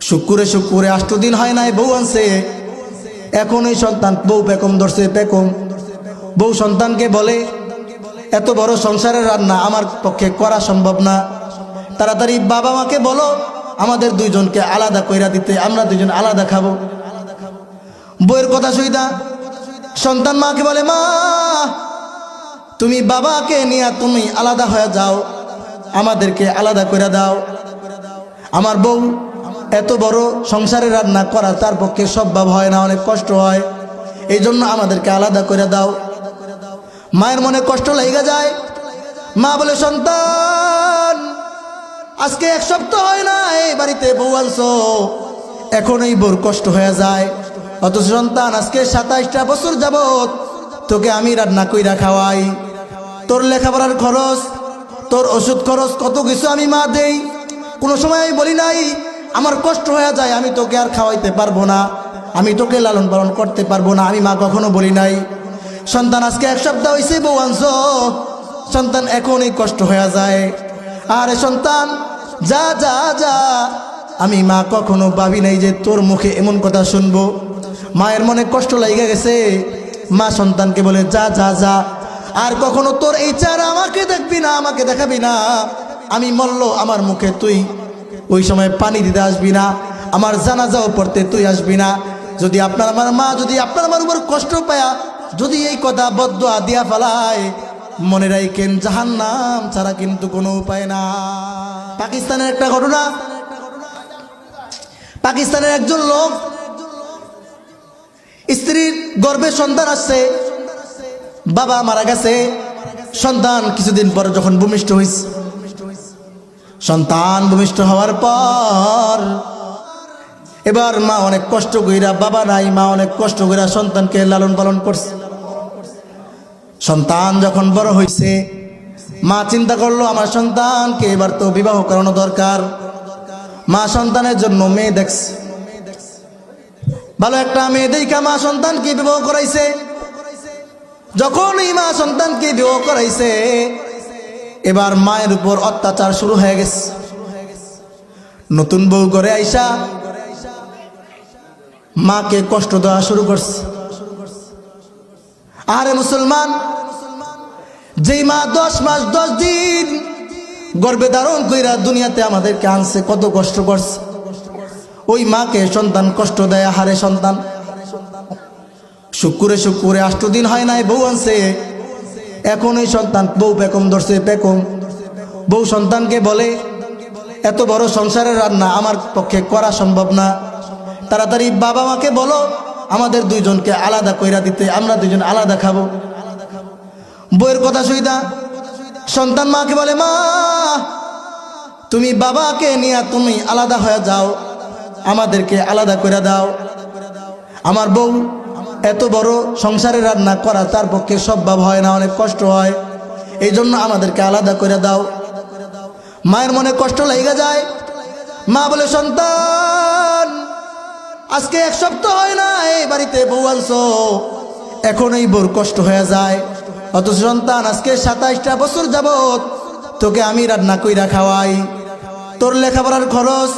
শুক্রে শুক্রে 8 দিন হয় নাই বউ আনছে। এখন ওই সন্তান বউ পেকম ধরছে, পেকম। বউ সন্তানকে বলে, এত বড় সংসারের রান্না আমার পক্ষে করা সম্ভব না, তাড়াতাড়ি বাবা মাকে বলো আমাদের দুইজনকে আলাদা কইরা দিতে, আমরা দুইজন আলাদা খাবো। বউয়ের কথা শুইদা সন্তান মাকে বলে, মা তুমি বাবাকে নিয়ে তুমি আলাদা হয়ে যাও, আমাদেরকে আলাদা করে দাও। আমার বউ এত বড় সংসারের রান্না করা তার পক্ষে সম্ভব হয় না, অনেক কষ্ট হয়, এই জন্য আমাদেরকে আলাদা করে দাও। মায়ের মনে কষ্ট লেগে যায়। মা বলে, সন্তান আজকে 1 সপ্তাহ হয় না এই বাড়িতে বউ আনছো, এখন এই বউর কষ্ট হয়ে যায়। অথচ সন্তান আজকে 27টা বছর যাবত তোকে আমি রান্না কইরা খাওয়াই, তোর লেখাপড়ার খরচ, তোর ওষুধ খরচ, কত কিছু আমি মা দেই, কোনো সময় আমি বলি নাই আমার কষ্ট হয়ে যায়, আমি তোকে আর খাওয়াইতে পারবো না, আমি তোকে লালন পালন করতে পারবো না, আমি মা কখনো বলি নাই। সন্তান আজকে 1 সপ্তাহ হয়েছে বউ আনছো, সন্তান এখনই কষ্ট হয়ে যায়। আরে সন্তান যা যা যা, আমি মা কখনো ভাবি নাই যে তোর মুখে এমন কথা শুনবো। মায়ের মনে কষ্ট লেগে গেছে। মা সন্তানকে বলে, যা যা যা, আর কখনো তোর এই চেহারা আমাকে দেখবি না, আমাকে দেখাবি না, আমি মরল আমার মুখে তুই ওই সময় পানি দিতে আসবি না, আমার জানাজাও পড়তে তুই আসবি না। যদি আপনার আমার মা যদি আপনার আমার উপর কষ্ট পায়া যদি এই কথা বদদুয়া দিয়া ফেলায়, মনে রাখেন জাহান্নাম ছাড়া কিন্তু কোনো উপায় না। পাকিস্তানের একটা ঘটনা, পাকিস্তানের একজন লোক স্ত্রীর গর্ভে সন্তান আসছে, বাবা মারা গেছে, সন্তান কিছুদিন পর যখন ভূমিষ্ঠ হয়েছে, সন্তান ভূমিষ্ঠ হওয়ার পর এবার মা অনেক কষ্ট কইরা, বাবা নাই, মা অনেক কষ্ট কইরা সন্তানকে লালন পালন করছে। সন্তান যখন বড় হয়েছে, মা চিন্তা করলো আমার সন্তানকে এবার তো বিবাহ করানো দরকার। মা সন্তানের জন্য মেয়ে দেখছে, ভালো একটা মেয়ে দেখা মা সন্তানকে বিবাহ করাইছে। যখন এই মা সন্তানকে বিবাহ করাইছে, এবার মায়ের উপর অত্যাচার শুরু হয়ে গেছে। নতুন বউ ঘরে আইসা মাকে কষ্ট দেওয়া শুরু করছে। আরে মুসলমান, যেই মা 10 মাস 10 দিন গর্ভে ধারণ কইরা দুনিয়াতে আমাদেরকে আনছে, কত কষ্ট করছে, ওই মাকে সন্তান কষ্ট দেয়। হারে সন্তান শুক্রে শুক্রে 8 দিন হয় নাই বউ আনছে, এখন ওই সন্তান বউ পেকম ধরছে, পেকম। বউ সন্তানকে বলে, এত বড় সংসারের রান্না আমার পক্ষে করা সম্ভব না, তাড়াতাড়ি বাবা মাকে বলো আমাদের দুইজনকে আলাদা কইরা দিতে, আমরা দুইজন আলাদা খাবো। বউয়ের কথা শুইদা সন্তান মাকে বলে, মা তুমি বাবাকে নিয়ে তুমি আলাদা হয়ে যাও, আমাদেরকে আলাদা করে দাও। আমার বউ এত বড় সংসারের রান্না করা তার পক্ষে সম্ভব হয় না, অনেক কষ্ট হয়, এই জন্য আমাদেরকে আলাদা করে দাও। মায়ের মনে কষ্ট লেগে যায়। মা বলে, সন্তান আজকে 1 সপ্তাহ হয় না এই বাড়িতে বউ আনছো, এখন এই বউর কষ্ট হয়ে যায়। অথচ সন্তান আজকে 27টা বছর যাবত তোকে আমি রান্না কইরা খাওয়াই, তোর লেখাপড়ার খরচ,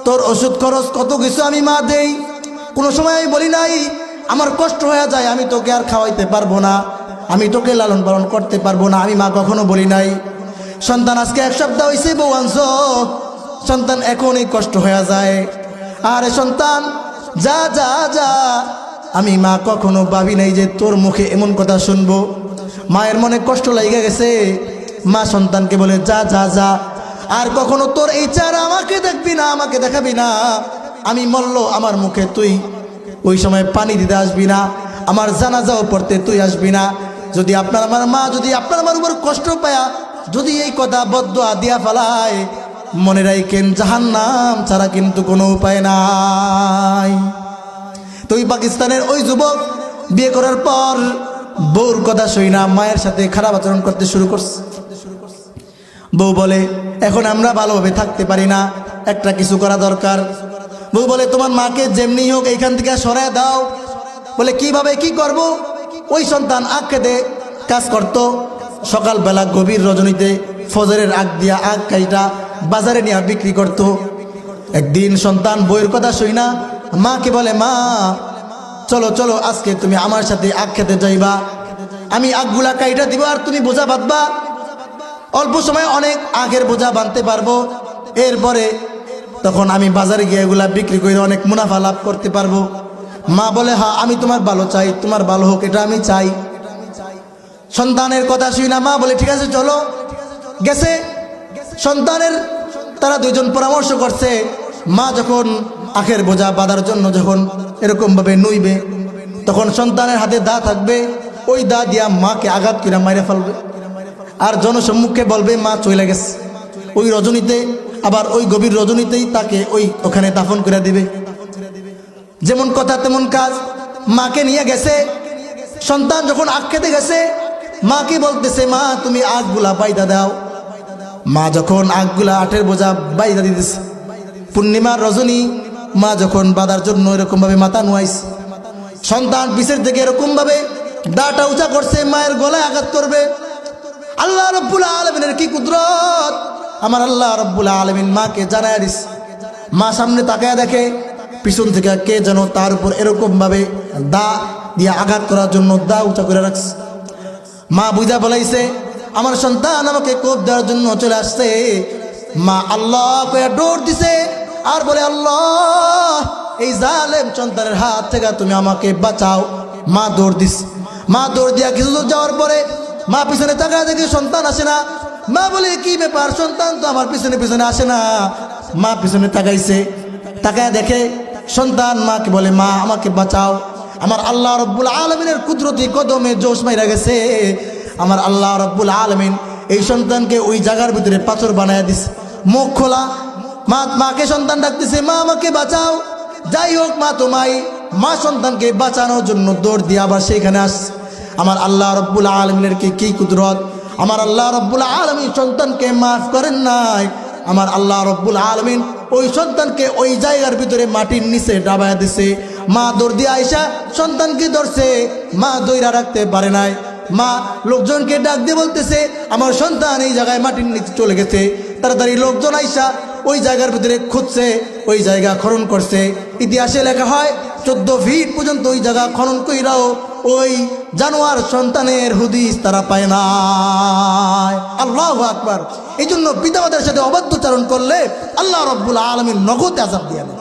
তোর ওষুধ খরচ, কত কিছু আমি মা দেই, কোনো সময় আমি বলি নাই আমার কষ্ট হয়ে যায়, আমি তোকে আর খাওয়াইতে পারবো না, আমি তোকে লালন পালন করতে পারবো না, আমি মা কখনো বলি নাই। সন্তান আজকে 1 সপ্তাহ হয়েছে বউ আনছো, সন্তান এখনই কষ্ট হয়ে যায়। আরে সন্তান যা যা যা, আমি মা কখনো ভাবি নাই যে তোর মুখে এমন কথা শুনবো। মায়ের মনে কষ্ট লেগে গেছে। মা সন্তানকে বলে, যা যা যা, আর কখনো তোর এই চেহারা আমাকে দেখবি না, আমাকে দেখাবি না, আমি মরল আমার মুখে তুই ওই সময় পানি দিতে আসবি না, আমার জানাজাও পড়তে তুই আসবি না। যদি আপনার আমার মা যদি আপনার আমার উপর কষ্ট পায়া যদি এই কথা বদদুয়া দিয়া ফেলায়, মনে রাখেন জাহান্নাম ছাড়া কিন্তু কোনো উপায় নাই। তো ওই পাকিস্তানের ওই যুবক বিয়ে করার পর বউর কথা শুই না মায়ের সাথে খারাপ আচরণ করতে শুরু করছে। বউ বলে, এখন আমরা ভালোভাবে থাকতে পারি না, একটা কিছু করা দরকার। বউ বলে, তোমার মাকে যেমনি হোক এইখান থেকে সরায় দাও। বলে, কিভাবে কি করব? ওই সন্তান আগ খেতে কাজ করতো, সকালবেলা গভীর রজনীতে ফজরের আগ দিয়া আগ কাইটা বাজারে নিয়ে বিক্রি করত। একদিন সন্তান বইয়ের কথা শুই না মাকে বলে, মা চলো চলো আজকে তুমি আমার সাথে আখ খেতে যাইবা, আমি আখগুলা কাইটা দিব আর তুমি বোঝা বাঁধবা, অল্প সময় অনেক আখের বোঝা বাঁধতে পারবো, এরপরে তখন আমি বাজারে গিয়ে এগুলা বিক্রি করে অনেক মুনাফা লাভ করতে পারবো। মা বলে, হ্যাঁ আমি তোমার ভালো চাই, তোমার ভালো হোক এটা আমি চাই। সন্তানের কথা শুই না মা বলে, ঠিক আছে চলো। গেছে সন্তানের, তারা দুইজন পরামর্শ করছে। মা যখন আখের বোঝা বাঁধার জন্য যখন এরকমভাবে নুইবে, তখন সন্তানের হাতে দা থাকবে, ওই দা দিয়া মাকে আঘাত করে মাইরে ফেলবে, আর জনসম্মুখে বলবে মা চলে গেছে। ওই রজনীতে, আবার ওই গভীর রজনীতেই তাকে ওখানে দাফন করে দিবে। যেমন কথা তেমন কাজ। মাকে নিয়ে গেছে, সন্তান যখন আখ খেতে গেছে মাকে বলতেছে, মা তুমি আখগুলা বাইদা দাও। মা যখন আখগুলা আটের বোঝা বাইদা দিতেছে, পূর্ণিমার রজনী, মা যখন বাঁধার জন্য এরকম ভাবে মাথা নুয়াইছে, সন্তান পিছের থেকে এরকম ভাবে দাটা উঁচা করছে, মায়ের গলায় আঘাত করবে। আল্লাহ রাব্বুল আলামিনের কি কুদরত! আমার আল্লাহ রাব্বুল আলামিন মাকে জানায় দিস। মা সামনে তাকায় দেখে পিছন থেকে কে যেন তার উপর এরকম ভাবে দা দিয়ে আঘাত করার জন্য দা উঁচা করে রাখছে। মা বুঝা বলাইছে, আমার সন্তান আমাকে কোপ দেওয়ার জন্য চলে আসছে। মা আল্লাহ কয়ে ডোর দিছে আর বলে, আল্লাহ এই জালেম সন্তানের হাত থেকে তুমি আমাকে বাঁচাও। মা দৌড় দিস। মা দৌড় দিয়া কিছু দূর যাওয়ার পরে মা পিছনে তাকায় দেখে সন্তান আসে না। মা বলে, কি ব্যাপার, সন্তান তো আমার পিছনে পিছনে আসে না। মা পিছনে তাকাইছে, তাকায় দেখে সন্তান মাকে বলে, মা আমাকে বাঁচাও। আমার আল্লাহ রাব্বুল আলামিনের কুদরতি কদমে জোশ মাইরা গেছে। আমার আল্লাহ রাব্বুল আলামিন এই সন্তানকে ওই জায়গার ভিতরে পাথর বানায় দিছে, মুখ খোলা। মাকে সন্তান ডাকতেছে, মা আমাকে বাঁচাও। যাই হোক মা তোমায়, মা সন্তানকে বাঁচানোর জন্য দৌড় দিয়ে আবার সেইখানে আসছে। আমার আল্লাহ রাব্বুল আলামিনের কি কুদরত! আমার আল্লাহ রাব্বুল আলামিন সন্তানকে মাফ করেন নাই। আমার আল্লাহ রাব্বুল আলামিন ওই সন্তানকে ওই জায়গার ভিতরে মাটির নিচে ডাবায়া দিছে। মা দৌড় দিয়ে আইসা সন্তানকে ধরছে, মা দইরা রাখতে পারে নাই। মা লোকজনকে ডাক দিয়ে বলতেছে, আমার সন্তান এই জায়গায় মাটির নিচে চলে গেছে। তাড়াতাড়ি লোকজন আইসা ওই জায়গার ভিতরে খুঁজছে, ওই জায়গা খনন করছে। ইতিহাসে লেখা হয় 14 ফিট পর্যন্ত ওই জায়গা খনন কইরাও ওই জানোয়ার সন্তানের হুদিস তারা পায় না। আল্লাহু আকবার! এই জন্য পিতামাতার সাথে অবাধ্যচারণ করলে আল্লাহ রাব্বুল আলামিন নগদ আযাব দিয়ে দেন।